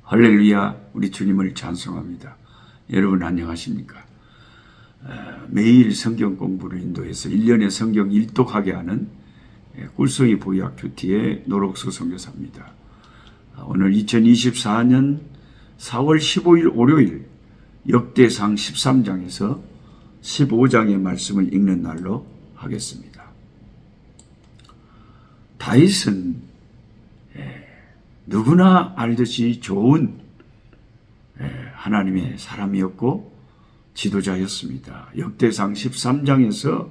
할렐루야, 우리 주님을 찬송합니다. 여러분 안녕하십니까? 매일 성경 공부를 인도해서 1년에 성경 일독하게 하는 꿀송이 보약 큐티의 노록수 선교사입니다. 오늘 2024년 4월 15일 월요일 역대상 13장에서 15장의 말씀을 읽는 날로 하겠습니다. 다윗은 누구나 알듯이 좋은 하나님의 사람이었고 지도자였습니다. 역대상 13장에서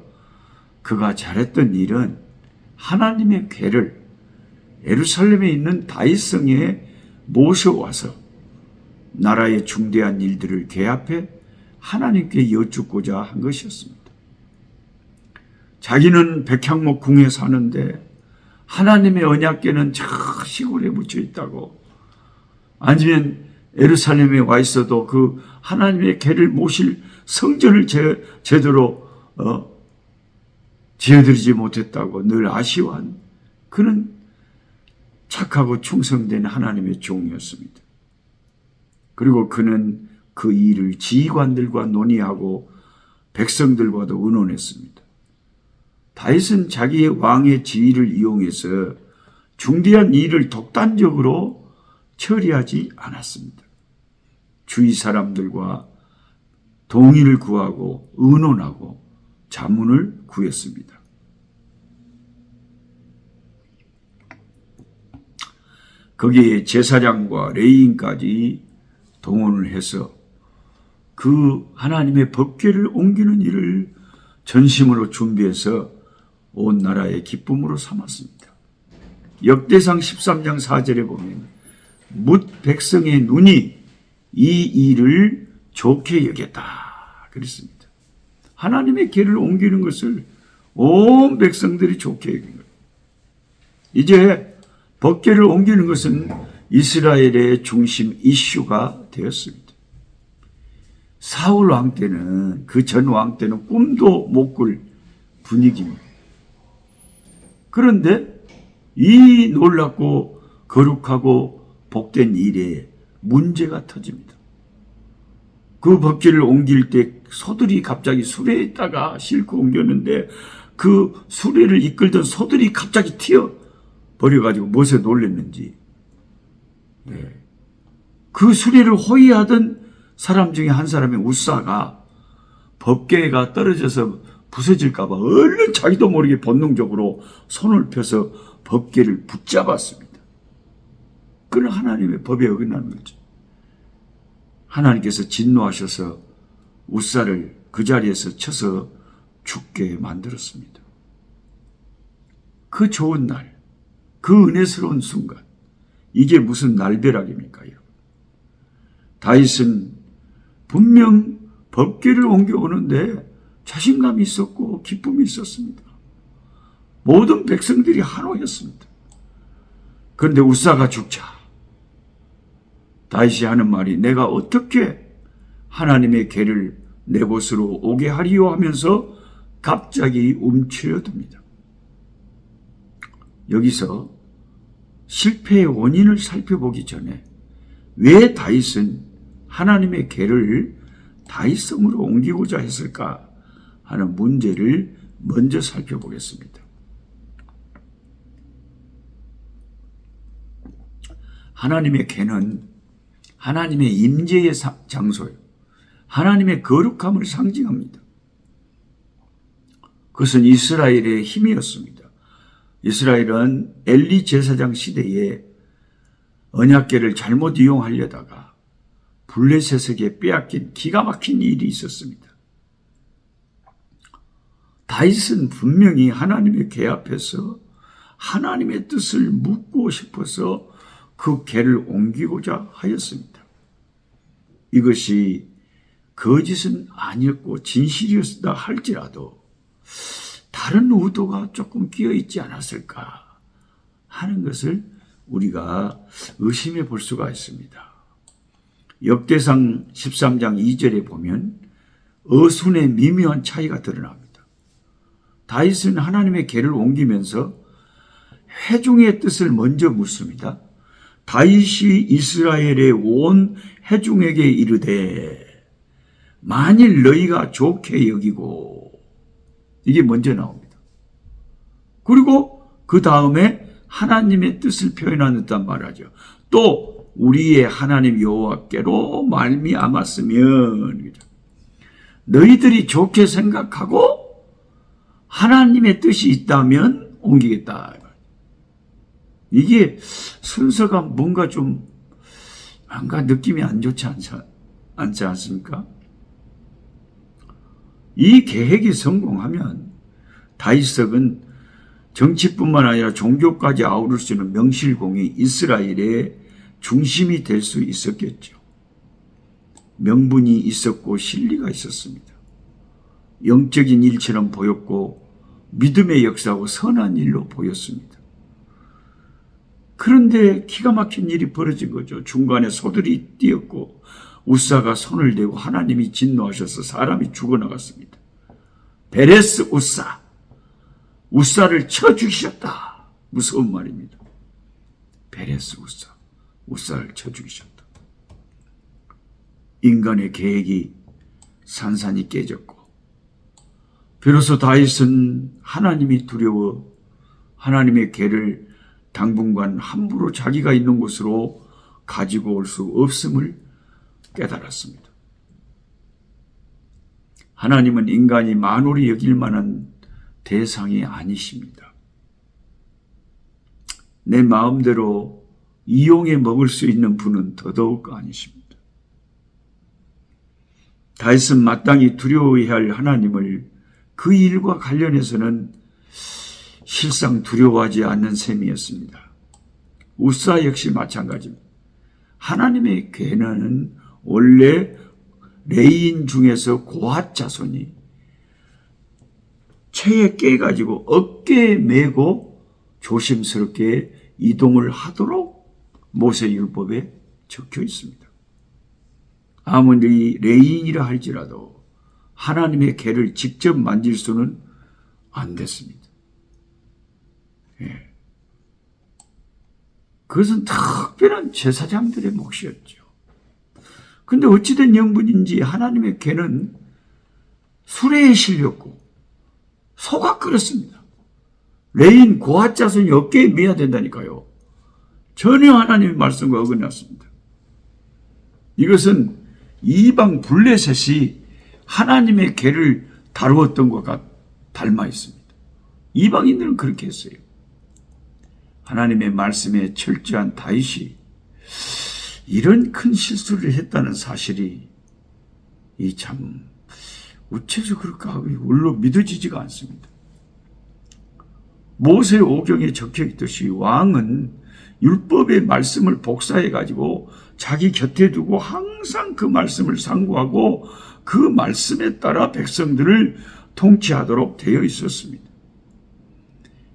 그가 잘했던 일은 하나님의 궤를 예루살렘에 있는 다윗성에 모셔와서 나라의 중대한 일들을 궤 앞에 하나님께 여쭙고자 한 것이었습니다. 자기는 백향목 궁에 사는데 하나님의 언약궤는 저 시골에 묻혀 있다고, 아니면 예루살렘에 와 있어도 그 하나님의 궤를 모실 성전을 제대로 지어드리지 못했다고 늘 아쉬워한 그는 착하고 충성된 하나님의 종이었습니다. 그리고 그는 그 일을 지휘관들과 논의하고 백성들과도 의논했습니다. 다윗은 자기의 왕의 지위를 이용해서 중대한 일을 독단적으로 처리하지 않았습니다. 주위 사람들과 동의를 구하고 의논하고 자문을 구했습니다. 거기에 제사장과 레위인까지 동원을 해서 그 하나님의 법궤를 옮기는 일을 전심으로 준비해서 온 나라의 기쁨으로 삼았습니다. 역대상 13장 4절에 보면 뭇 백성의 눈이 이 일을 좋게 여겼다 그랬습니다. 하나님의 궤를 옮기는 것을 온 백성들이 좋게 여긴 거예요. 이제 법궤를 옮기는 것은 이스라엘의 중심 이슈가 되었습니다. 사울 왕 때는, 그 전 왕 때는 꿈도 못 꿀 분위기입니다. 그런데 이 놀랍고 거룩하고 복된 일에 문제가 터집니다. 그 법궤를 옮길 때 소들이 갑자기 수레에 있다가 싣고 옮겼는데 그 수레를 이끌던 소들이 갑자기 튀어버려가지고 무엇에 놀랐는지, 그 수레를 호위하던 사람 중에 한 사람의 우사가 법궤가 떨어져서 부서질까봐 얼른 자기도 모르게 본능적으로 손을 펴서 법궤를 붙잡았습니다. 그건 하나님의 법에 어긋나는 거죠. 하나님께서 진노하셔서 우사를 그 자리에서 쳐서 죽게 만들었습니다. 그 좋은 날, 그 은혜스러운 순간, 이게 무슨 날벼락입니까, 여러분? 다윗은 분명 법궤를 옮겨오는데 자신감이 있었고 기쁨이 있었습니다. 모든 백성들이 한호였습니다. 그런데 우사가 죽자 다윗이 하는 말이, 내가 어떻게 하나님의 궤를 내 곳으로 오게 하리요 하면서 갑자기 움츠려듭니다. 여기서 실패의 원인을 살펴보기 전에 왜 다윗은 하나님의 궤를 다윗성으로 옮기고자 했을까 하는 문제를 먼저 살펴보겠습니다. 하나님의 궤는 하나님의 임재의 장소예요. 하나님의 거룩함을 상징합니다. 그것은 이스라엘의 힘이었습니다. 이스라엘은 엘리 제사장 시대에 언약궤를 잘못 이용하려다가 블레셋에게 빼앗긴 기가 막힌 일이 있었습니다. 다윗은 분명히 하나님의 궤 앞에서 하나님의 뜻을 묻고 싶어서 그 궤를 옮기고자 하였습니다. 이것이 거짓은 아니었고 진실이었다 할지라도 다른 의도가 조금 끼어있지 않았을까 하는 것을 우리가 의심해 볼 수가 있습니다. 역대상 13장 2절에 보면 어순의 미묘한 차이가 드러납니다. 다윗은 하나님의 궤를 옮기면서 회중의 뜻을 먼저 묻습니다. 다윗이 이스라엘의 온 회중에게 이르되 만일 너희가 좋게 여기고, 이게 먼저 나옵니다. 그리고 그 다음에 하나님의 뜻을 표현하였단 말하죠. 또 우리의 하나님 여호와께로 말미암았으면, 너희들이 좋게 생각하고 하나님의 뜻이 있다면 옮기겠다. 이게 순서가 뭔가 좀 느낌이 안 좋지 않지 않습니까? 이 계획이 성공하면 다윗성은 정치뿐만 아니라 종교까지 아우를 수 있는 명실공히 이스라엘의 중심이 될 수 있었겠죠. 명분이 있었고 실리가 있었습니다. 영적인 일처럼 보였고 믿음의 역사하고 선한 일로 보였습니다. 그런데 기가 막힌 일이 벌어진 거죠. 중간에 소들이 뛰었고 우사가 손을 대고 하나님이 진노하셔서 사람이 죽어나갔습니다. 베레스 우사를 쳐 죽이셨다. 무서운 말입니다. 베레스 우사를 쳐 죽이셨다. 인간의 계획이 산산이 깨졌고, 비로소 다윗은 하나님이 두려워 하나님의 계를 당분간 함부로 자기가 있는 곳으로 가지고 올 수 없음을 깨달았습니다. 하나님은 인간이 만홀히 여길 만한 대상이 아니십니다. 내 마음대로 이용해 먹을 수 있는 분은 더더욱 아니십니다. 다윗은 마땅히 두려워해야 할 하나님을 그 일과 관련해서는 실상 두려워하지 않는 셈이었습니다. 우사 역시 마찬가지입니다. 하나님의 괴는 원래 레인 중에서 고핫 자손이 채에 깨가지고 어깨에 메고 조심스럽게 이동을 하도록 모세율법에 적혀 있습니다. 아무리 레인이라 할지라도 하나님의 괴를 직접 만질 수는 안 됐습니다. 예. 그것은 특별한 제사장들의 몫이었죠. 근데 어찌된 영분인지 하나님의 괴는 수레에 실렸고 소가 끓였습니다. 레인 고핫 자손이 어깨에 메야 된다니까요. 전혀 하나님의 말씀과 어긋났습니다. 이것은 이방 블레셋이 하나님의 괴를 다루었던 것과 닮아 있습니다. 이방인들은 그렇게 했어요. 하나님의 말씀에 철저한 다윗이 이런 큰 실수를 했다는 사실이 참 어째서 그럴까 물론 믿어지지가 않습니다. 모세 오경에 적혀 있듯이 왕은 율법의 말씀을 복사해 가지고 자기 곁에 두고 항상 그 말씀을 상고하고 그 말씀에 따라 백성들을 통치하도록 되어 있었습니다.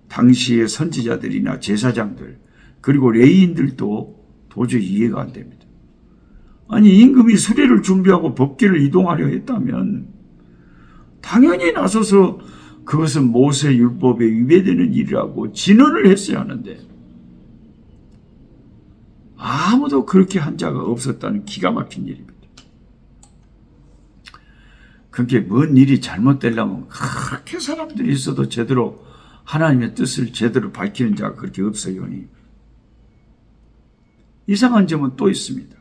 당시의 선지자들이나 제사장들 그리고 레위인들도 도저히 이해가 안 됩니다. 아니 임금이 수레를 준비하고 법궤를 이동하려 했다면 당연히 나서서 그것은 모세 율법에 위배되는 일이라고 진언을 했어야 하는데 아무도 그렇게 한 자가 없었다는 기가 막힌 일입니다. 그렇게 뭔 일이 잘못되려면 그렇게 사람들이 있어도 제대로 하나님의 뜻을 제대로 밝히는 자가 그렇게 없어요. 이상한 점은 또 있습니다.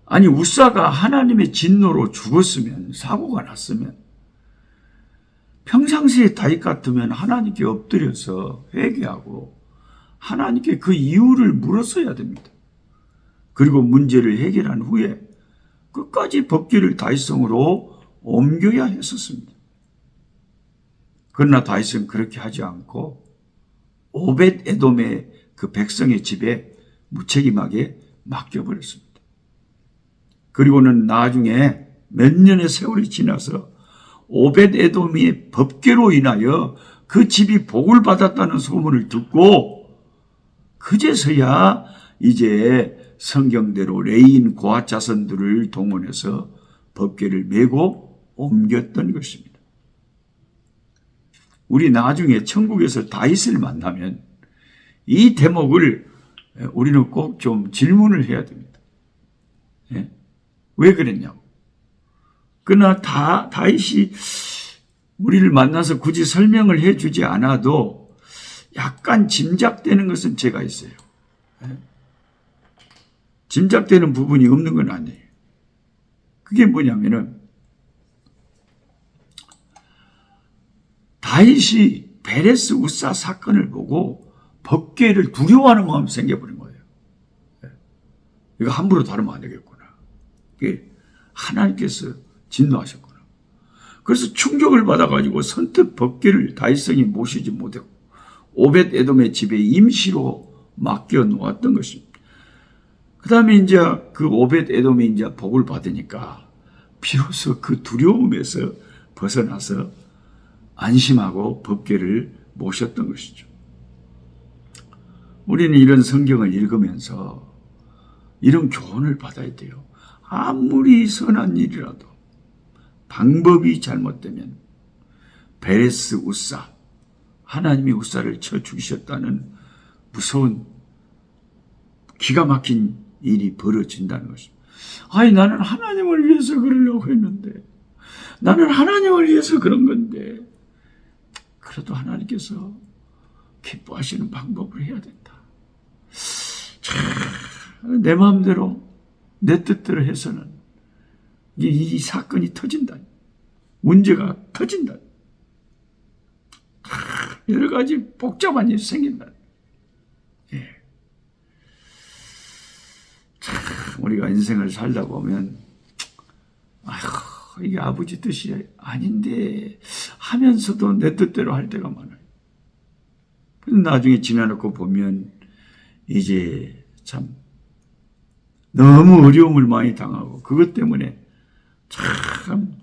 아니 우사가 하나님의 진노로 죽었으면 사고가 났으면 평상시에 다윗 같으면 하나님께 엎드려서 회개하고 하나님께 그 이유를 물었어야 됩니다. 그리고 문제를 해결한 후에 끝까지 법궤를 다윗성으로 옮겨야 했었습니다. 그러나 다윗은 그렇게 하지 않고 오벳 에돔의 그 백성의 집에 무책임하게 맡겨버렸습니다. 그리고는 나중에 몇 년의 세월이 지나서 오벳 에돔의 법궤로 인하여 그 집이 복을 받았다는 소문을 듣고 그제서야 이제 성경대로 레인 고핫 자손들을 동원해서 법궤를 메고 옮겼던 것입니다. 우리 나중에 천국에서 다윗을 만나면 이 대목을 우리는 꼭 좀 질문을 해야 됩니다. 예? 왜 그랬냐고. 그러나 다윗이 우리를 만나서 굳이 설명을 해주지 않아도 약간 짐작되는 것은 제가 있어요. 예? 짐작되는 부분이 없는 건 아니에요. 그게 뭐냐면은 다윗이 베레스 우사 사건을 보고 법궤를 두려워하는 마음이 생겨버린 거예요. 이거 함부로 다루면 안 되겠구나. 이게 하나님께서 진노하셨구나. 그래서 충격을 받아가지고 선뜻 법궤를 다윗성이 모시지 못하고 오벳 에돔의 집에 임시로 맡겨 놓았던 것입니다. 그 다음에 이제 그 오벳 에돔이 이제 복을 받으니까 비로소 그 두려움에서 벗어나서 안심하고 법궤를 모셨던 것이죠. 우리는 이런 성경을 읽으면서 이런 교훈을 받아야 돼요. 아무리 선한 일이라도 방법이 잘못되면 베레스 우사, 하나님이 우사를 쳐 죽이셨다는 무서운 기가 막힌 일이 벌어진다는 것입니다. 아니 나는 하나님을 위해서 그러려고 했는데 나는 하나님을 위해서 그런 건데 그래도 하나님께서 기뻐하시는 방법을 해야 된다. 내 마음대로 내 뜻대로 해서는 이 사건이 터진다. 문제가 터진다. 여러 가지 복잡한 일이 생긴다. 예. 우리가 인생을 살다 보면 이게 아버지 뜻이 아닌데 하면서도 내 뜻대로 할 때가 많아요. 나중에 지나놓고 보면 이제 참 너무 어려움을 많이 당하고 그것 때문에 참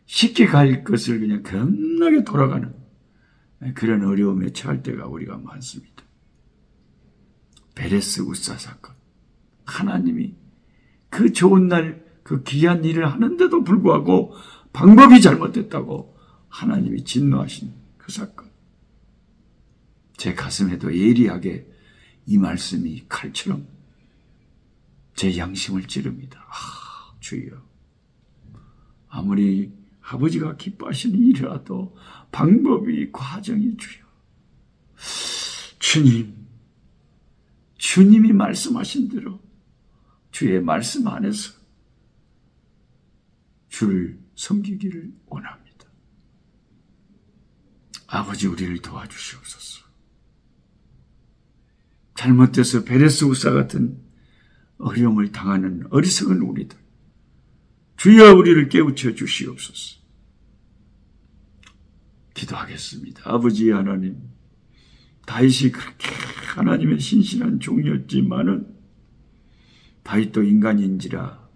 쉽게 갈 것을 그냥 겁나게 돌아가는 그런 어려움에 처할 때가 우리가 많습니다. 베레스 우사 사건. 하나님이 그 좋은 날 그 귀한 일을 하는데도 불구하고 방법이 잘못됐다고 하나님이 진노하신 그 사건. 제 가슴에도 예리하게 이 말씀이 칼처럼 제 양심을 찌릅니다. 주여. 아무리 아버지가 기뻐하시는 일이라도 방법이 과정이 주여. 주님이 말씀하신 대로 주의 말씀 안에서 주를 섬기기를 원합니다. 아버지 우리를 도와주시옵소서. 잘못돼서 베레스 우사 같은 어려움을 당하는 어리석은 우리들 주여 우리를 깨우쳐 주시옵소서. 기도하겠습니다. 아버지 하나님, 다윗이 그렇게 하나님의 신실한 종이었지만은 다윗도 인간인지라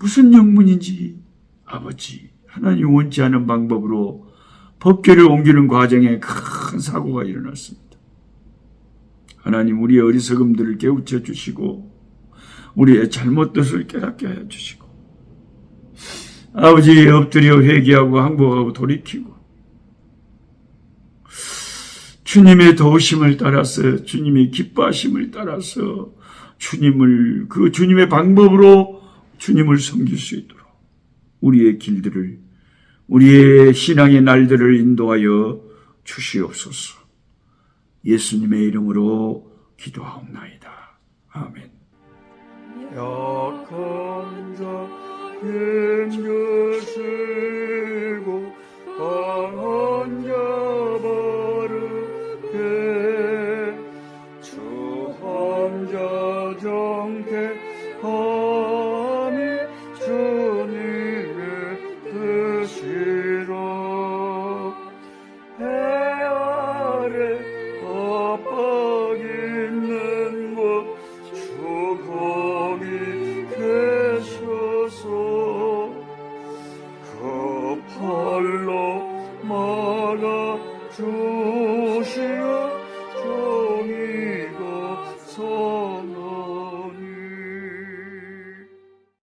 무슨 영문인지 아버지 하나님 원치 않은 방법으로 법궤를 옮기는 과정에 큰 사고가 일어났습니다. 하나님 우리의 어리석음들을 깨우쳐 주시고 우리의 잘못 뜻을 깨닫게 하여 주시고 아버지 엎드려 회개하고 항복하고 돌이키고 주님의 도우심을 따라서 주님의 기뻐하심을 따라서 주님의 방법으로 주님을 섬길 수 있도록 우리의 길들을 우리의 신앙의 날들을 인도하여 주시옵소서. 예수님의 이름으로 기도하옵나이다. 아멘. 약한 자